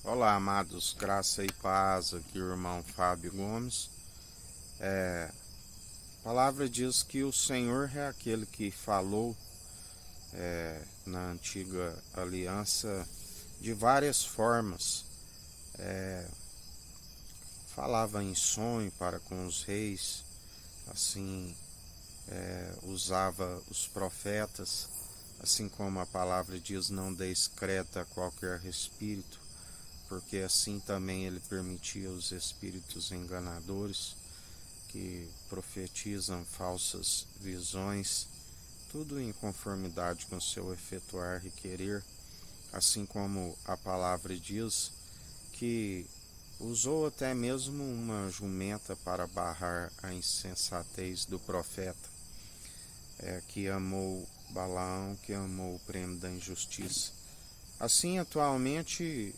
Olá, amados, graça e paz, aqui o irmão Fábio Gomes. A palavra diz que o Senhor é aquele que falou na antiga aliança de várias formas. Falava em sonho para com os reis, assim, usava os profetas, assim como a palavra diz, não deis crédito a qualquer espírito, porque assim também ele permitia os espíritos enganadores que profetizam falsas visões, tudo em conformidade com seu efetuar e querer, assim como a palavra diz que usou até mesmo uma jumenta para barrar a insensatez do profeta, que amou Balaão, que amou o prêmio da injustiça. Assim, atualmente,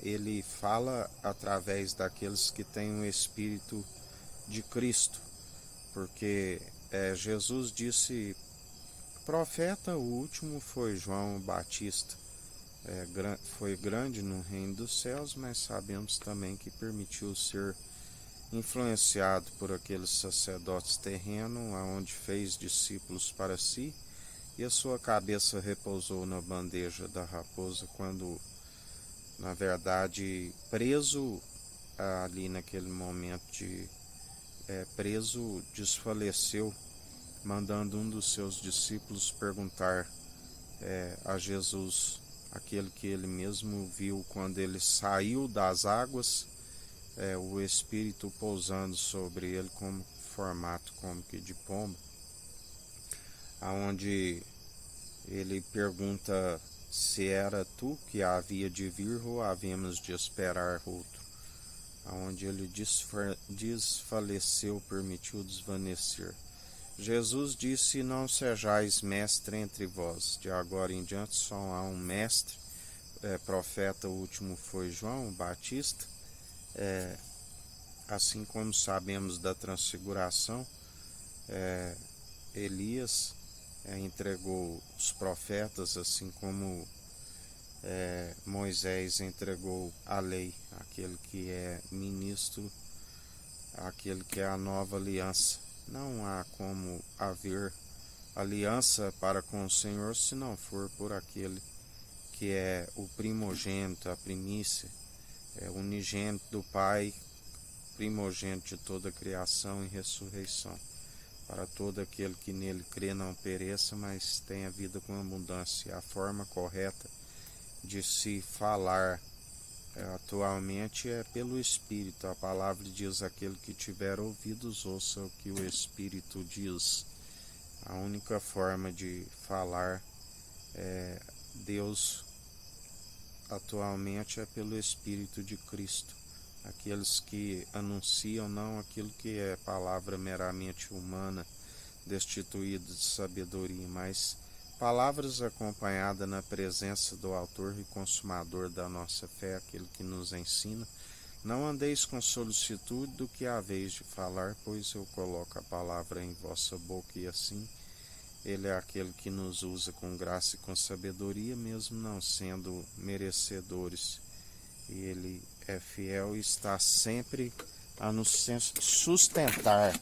ele fala através daqueles que têm o Espírito de Cristo, porque Jesus disse, profeta, o último foi João Batista, foi grande no reino dos céus, mas sabemos também que permitiu ser influenciado por aqueles sacerdotes terrenos, aonde fez discípulos para si, e a sua cabeça repousou na bandeja da raposa, quando, na verdade, preso ali naquele momento de preso, desfaleceu, mandando um dos seus discípulos perguntar a Jesus aquele que ele mesmo viu quando ele saiu das águas, o Espírito pousando sobre ele como formato como que de pombo, aonde ele pergunta se era tu que havia de vir ou havíamos de esperar outro, aonde ele desfaleceu, permitiu desvanecer. Jesus disse, não sejais mestre entre vós, de agora em diante só há um mestre, profeta, o último foi João Batista, assim como sabemos da transfiguração, Elias entregou os profetas, assim como Moisés entregou a lei, aquele que é ministro, aquele que é a nova aliança. Não há como haver aliança para com o Senhor se não for por aquele que é o primogênito, a primícia, unigênito do Pai, primogênito de toda a criação e ressurreição. Para todo aquele que nele crê não pereça, mas tenha vida com abundância. A forma correta de se falar atualmente é pelo Espírito. A palavra diz, aquele que tiver ouvidos, ouça o que o Espírito diz. A única forma de falar Deus atualmente é pelo Espírito de Cristo. Aqueles que anunciam não aquilo que é palavra meramente humana, destituída de sabedoria, mas palavras acompanhadas na presença do autor e consumador da nossa fé, aquele que nos ensina. Não andeis com solicitude do que haveis de falar, pois eu coloco a palavra em vossa boca, e assim ele é aquele que nos usa com graça e com sabedoria, mesmo não sendo merecedores. E ele é fiel e está sempre a nos sustentar,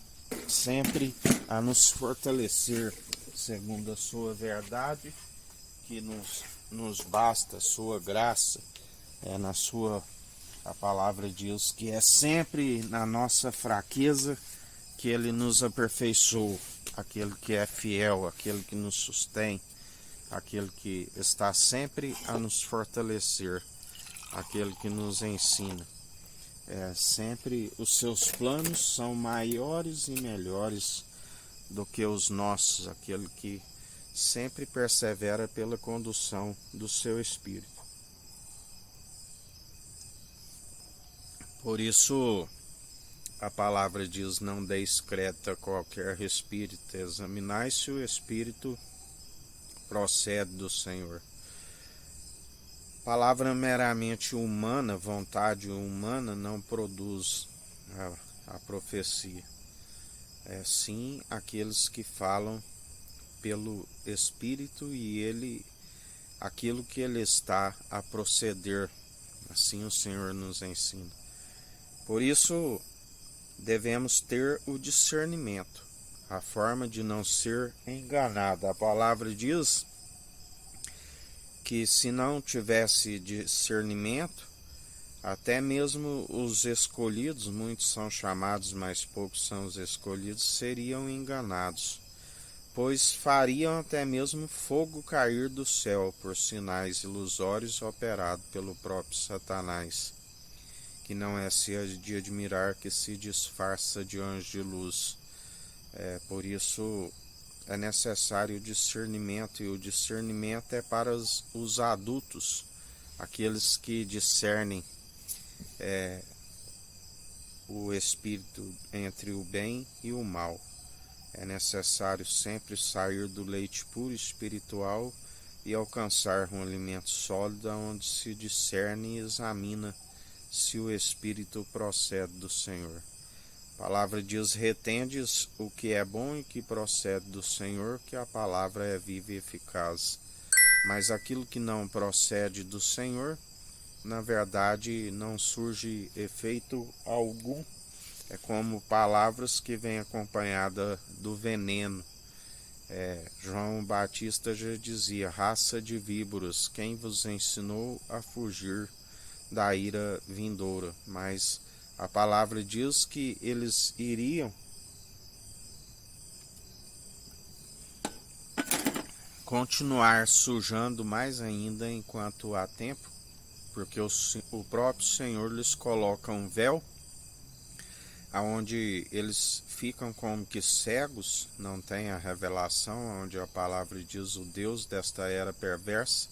sempre a nos fortalecer, segundo a sua verdade, que nos basta, a sua graça, a palavra diz que é sempre na nossa fraqueza que ele nos aperfeiçoa, aquele que é fiel, aquele que nos sustém, aquele que está sempre a nos fortalecer, aquele que nos ensina. Sempre os seus planos são maiores e melhores do que os nossos, aquele que sempre persevera pela condução do seu Espírito. Por isso, a palavra diz, não deis crédito a qualquer espírito, examinai se o Espírito procede do Senhor. Palavra meramente humana, vontade humana, não produz a profecia. É sim aqueles que falam pelo Espírito e aquilo que ele está a proceder, Assim o Senhor nos ensina. Por isso, devemos ter o discernimento, a forma de não ser enganado. A palavra diz que se não tivesse discernimento, até mesmo os escolhidos, muitos são chamados, mas poucos são os escolhidos, seriam enganados, pois fariam até mesmo fogo cair do céu por sinais ilusórios operados pelo próprio Satanás, que não é de admirar que se disfarça de anjo de luz. Por isso é necessário o discernimento, e o discernimento é para os adultos, aqueles que discernem o espírito entre o bem e o mal. É necessário sempre sair do leite puro espiritual e alcançar um alimento sólido onde se discerne e examina se o espírito procede do Senhor. A palavra diz: retendes o que é bom e que procede do Senhor, que a palavra é viva e eficaz. Mas aquilo que não procede do Senhor, na verdade, não surge efeito algum. É como palavras que vêm acompanhada do veneno. João Batista já dizia: raça de víboras, quem vos ensinou a fugir da ira vindoura? Mas a palavra diz que eles iriam continuar sujando mais ainda enquanto há tempo, porque o próprio Senhor lhes coloca um véu, aonde eles ficam como que cegos, não tem a revelação, onde a palavra diz: o Deus desta era perversa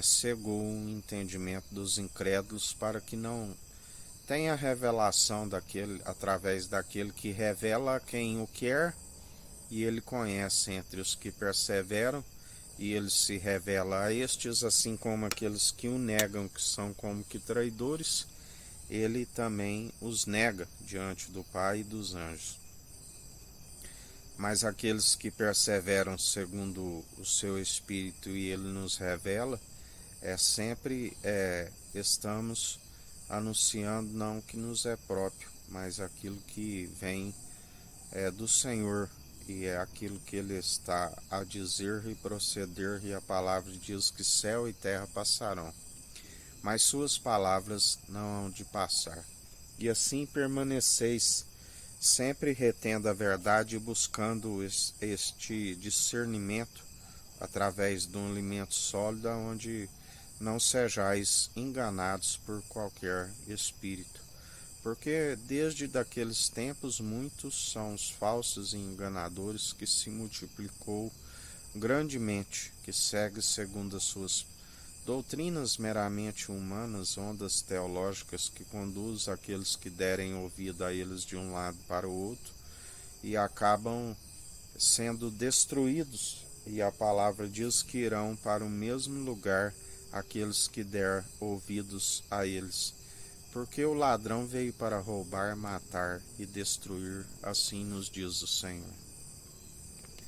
cegou o entendimento dos incrédulos, para que não tenha revelação através daquele que revela a quem o quer, e ele conhece entre os que perseveram, e ele se revela a estes, assim como aqueles que o negam, que são como que traidores, ele também os nega diante do Pai e dos anjos. Mas aqueles que perseveram segundo o seu Espírito e ele nos revela, sempre estamos anunciando não o que nos é próprio, mas aquilo que vem do Senhor, e é aquilo que ele está a dizer e proceder, e a palavra diz que céu e terra passarão, mas suas palavras não hão de passar. E assim permaneceis, sempre retendo a verdade e buscando este discernimento através de um alimento sólido, onde não sejais enganados por qualquer espírito. Porque desde daqueles tempos muitos são os falsos e enganadores, que se multiplicou grandemente, que segue segundo as suas doutrinas meramente humanas, ondas teológicas que conduzem aqueles que derem ouvido a eles de um lado para o outro, e acabam sendo destruídos. E a palavra diz que irão para o mesmo lugar aqueles que der ouvidos a eles. Porque o ladrão veio para roubar, matar e destruir, assim nos diz o Senhor.